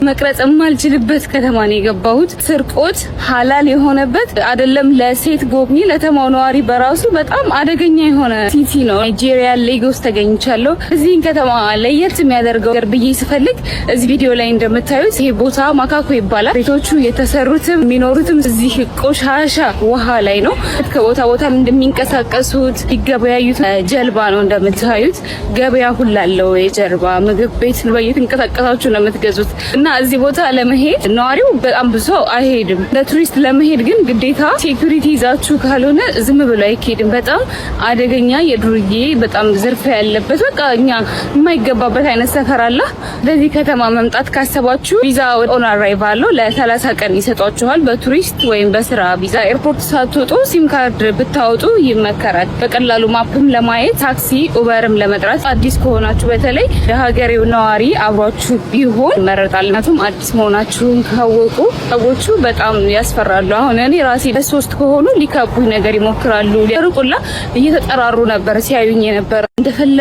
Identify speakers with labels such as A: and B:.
A: መቅረጽ ማልችልበት ከተማ ነው የገባሁት። ስርቆት ሐላል የሆነበት አይደለም ለሴት ጎብኚ ለተማው ነዋሪ በራሱ በጣም አደገኛ የሆነ ሲቲ ነው። ናይጄሪያ ሌጎስ ተገኝቻለሁ። እዚህ ከተማ ለየት የሚያደርገው ብዬ ስፈልግ እዚህ ቪዲዮ ላይ እንደምታዩት ይሄ ቦታ ማካኮ ይባላል። ቤቶቹ የተሰሩትም የሚኖሩትም እዚህ ቆሻሻ ውሃ ላይ ነው። ከቦታ ቦታ እንደሚንቀሳቀሱት ይገበያዩት ጀልባ ነው እንደምታዩት። ገበያ ሁሉ አለው የጀልባ ምግብ ቤት ነው። በየተንቀሳቀሳችሁ ነው የምትገዙት እና እዚህ ቦታ ለመሄድ ነዋሪው በጣም ብዙ አይሄድም። ለቱሪስት ለመሄድ ግን ግዴታ ሴኩሪቲ ይዛችሁ ካልሆነ ዝም ብሎ አይሄድም። በጣም አደገኛ የዱርዬ በጣም ዝርፍ ያለበት በቃ እኛ የማይገባበት አይነት ሰፈር አለ። ለዚህ ከተማ መምጣት ካሰባችሁ ቪዛ ኦን አራይቫል ለ30 ቀን ይሰጧችኋል በቱሪስት ወይም በስራ ቪዛ። ኤርፖርት ሳትወጡ ሲም ካርድ ብታወጡ ይመከራል። በቀላሉ ማፕም ለማየት ታክሲ ኡበርም ለመጥራት አዲስ ከሆናችሁ በተለይ የሀገሬው ነዋሪ አብሯችሁ ቢሆን ይመረጣል። አዲስ መሆናችሁን ካወቁ ሰዎቹ በጣም ያስፈራሉ። አሁን እኔ ራሴ በሶስት ከሆኑ ሊከቡኝ ነገር ይሞክራሉ። ሊያርቁላ እየተጠራሩ ነበር ሲያዩኝ ነበር እንደፈለጉ